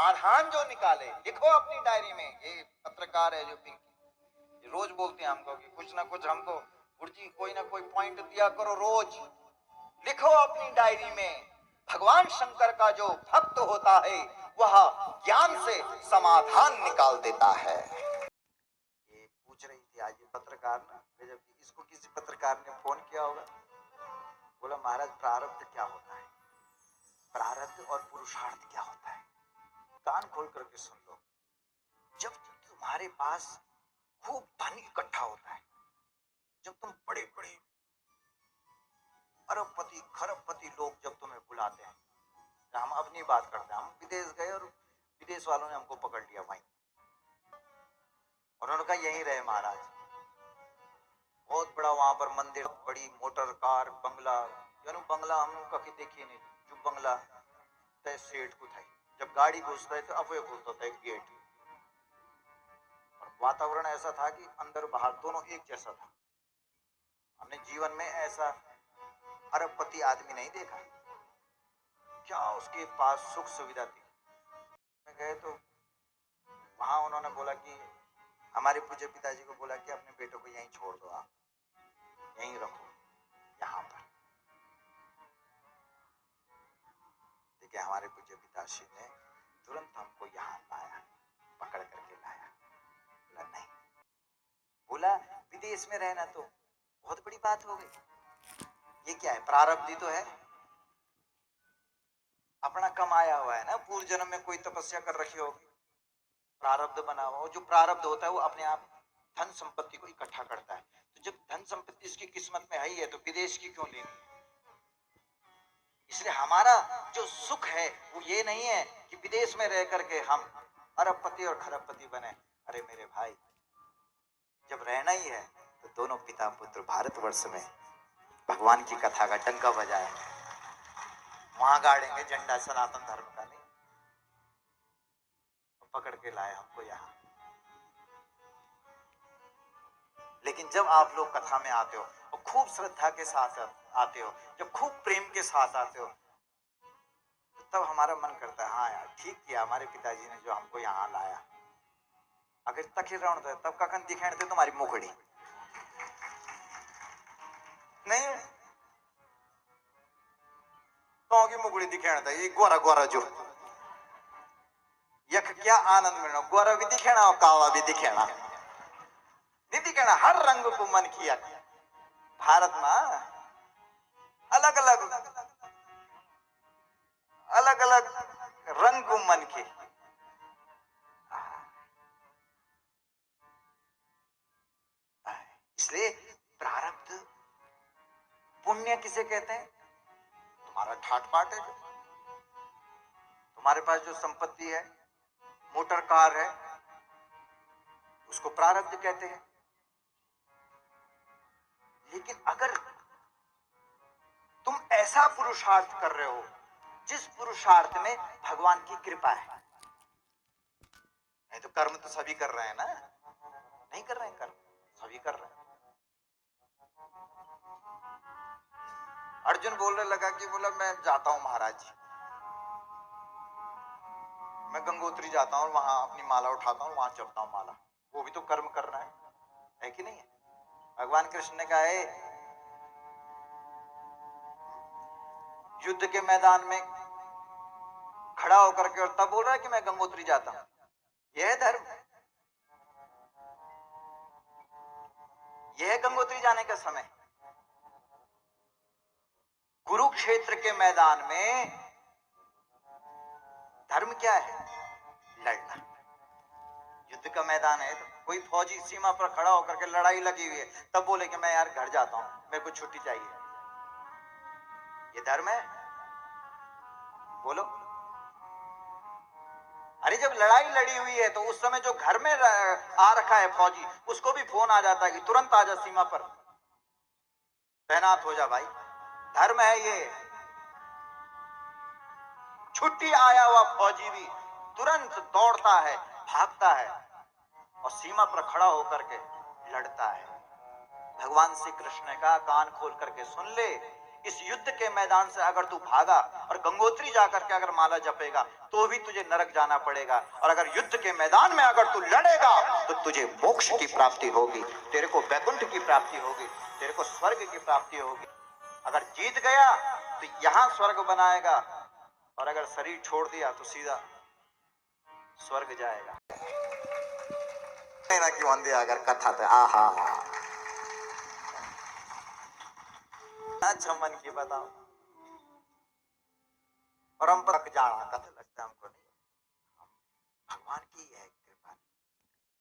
समाधान जो निकाले, लिखो अपनी डायरी में। ये पत्रकार है जो पिंकी, रोज बोलते हैं हमको कि कुछ ना कुछ हमको गुरुजी कोई ना कोई पॉइंट दिया करो, रोज लिखो अपनी डायरी में। भगवान शंकर का जो भक्त होता है वह ज्ञान से समाधान निकाल देता है। ये पूछ रही थी आज ये पत्रकार ना, जब इसको किसी पत्रकार ने फोन किया होगा, बोला महाराज प्रारब्ध क्या होता है, प्रारब्ध और पुरुषार्थ क्या होता है, कान खोल करके सुन लो। जब तुम्हारे पास खूब धन इकट्ठा होता है, जब तुम बड़े बड़े अरबपति खरबपति लोग जब तुम्हें बुलाते हैं, हम अपनी बात करते हैं, हम विदेश गए और विदेश वालों ने हमको पकड़ लिया भाई, उन्होंने कहा यहीं रहे महाराज, बहुत बड़ा वहां पर मंदिर, बड़ी मोटर कार बंगला, यानी बंगला हम कभी देखिए नहीं, जो बंगला तय सेठ को था, जब गाड़ी घुसता है तो अब वो खुलता था एक गेट, और वातावरण ऐसा था कि अंदर बाहर दोनों एक जैसा था। हमने जीवन में ऐसा अरबपति आदमी नहीं देखा, क्या उसके पास सुख सुविधा थी। मैं गए तो वहां उन्होंने बोला कि हमारे पूज्य पिताजी को बोला कि अपने बेटों को यहीं छोड़ दो, आप यहीं रखो यहाँ पर। देखिए हमारे पूज्य पिताजी ने तुरंत हमको यहाँ लाया, पकड़ करके लाया, बोला नहीं, बोला विदेश में रहना तो बहुत बड़ी बात हो गई, ये क्या है, प्रारब्ध ही तो है, अपना कमाया हुआ है ना, पूर्व जन्म में कोई तपस्या कर रखी होगी, प्रारब्ध बना हुआ, जो प्रारब्ध होता है वो अपने आप धन संपत्ति को इकट्ठा करता है। तो जब धन संपत्ति इसकी किस्मत में है ही है तो विदेश की क्यों लेनी। इसलिए हमारा जो सुख है वो ये नहीं है कि विदेश में रह करके हम अरबपति और खरबपति बने। अरे मेरे भाई, जब रहना ही है तो दोनों पिता पुत्र भारतवर्ष में भगवान की कथा का डंका बजाए, वहां गाड़ेंगे झंडा सनातन धर्म का, नहीं पकड़ के लाए हमको यहाँ। लेकिन जब आप लोग कथा में आते हो और खूब श्रद्धा के साथ आते हो, जब खूब प्रेम के साथ आते हो, तो तब हमारा मन करता है हाँ यार ठीक किया हमारे पिताजी ने जो हमको यहाँ लाया। अगर तक रहो तब कखन दिखाने थे तुम्हारी मुखड़ी नहीं, तो की मुखड़ी दिखाना था, ये गोरा गोरा जो यख क्या आनंद मिलना, गोरा भी दिखाना और काला भी दिखाना, नहीं दिखाना, हर रंग को मन किया। भारत में अलग अलग अलग अलग रंग को मन के, इसलिए प्रारब्ध पुण्य किसे कहते हैं, तुम्हारा ठाट बाट है, तुम्हारे पास जो संपत्ति है, मोटर कार है, उसको प्रारब्ध कहते हैं। लेकिन अगर तुम ऐसा पुरुषार्थ कर रहे हो जिस पुरुषार्थ में भगवान की कृपा है, नहीं तो कर्म तो सभी कर रहे हैं ना, नहीं कर रहे हैं कर्म, सभी कर रहे हैं। अर्जुन बोलने लगा कि बोला मैं जाता हूं महाराज, मैं गंगोत्री जाता हूं और वहां अपनी माला उठाता हूं, वहां चढ़ता हूं माला, वो भी तो कर्म करना है कि नहीं है। भगवान कृष्ण ने कहा है युद्ध के मैदान में खड़ा होकर के और तब बोल रहा है कि मैं गंगोत्री जाता हूं, यह है धर्म, यह है गंगोत्री जाने का समय। कुरुक्षेत्र के मैदान में धर्म क्या है, लड़ना। युद्ध का मैदान है तो कोई फौजी सीमा पर खड़ा होकर के लड़ाई लगी हुई है, तब बोले कि मैं यार घर जाता हूं, मेरे को छुट्टी चाहिए, ये धर्म है? बोलो। अरे जब लड़ाई लड़ी हुई है तो उस समय जो घर में आ रखा है फौजी, उसको भी फोन आ जाता है कि तुरंत आ जा सीमा पर, तैनात हो जा भाई, धर्म है ये। छुट्टी आया हुआ फौजी भी तुरंत दौड़ता है, भागता है और सीमा पर खड़ा होकर के लड़ता है। भगवान श्री कृष्ण ने कहा कान खोल करके सुन ले, इस युद्ध के मैदान से अगर तू भागा और गंगोत्री जाकर के अगर माला जपेगा तो भी तुझे नरक जाना पड़ेगा, और अगर युद्ध के मैदान में अगर तू लड़ेगा तो तुझे मोक्ष की प्राप्ति होगी, तेरे को वैकुंठ की प्राप्ति होगी, तेरे को स्वर्ग की प्राप्ति होगी। अगर जीत गया तो यहां स्वर्ग बनाएगा, और अगर शरीर छोड़ दिया तो सीधा स्वर्ग जाएगा। ना क्यों अंधे अगर कथा तो आहा अच्छा मन की बताओ, परंपरा जाना कथा लगता है हमको नहीं, भगवान की है।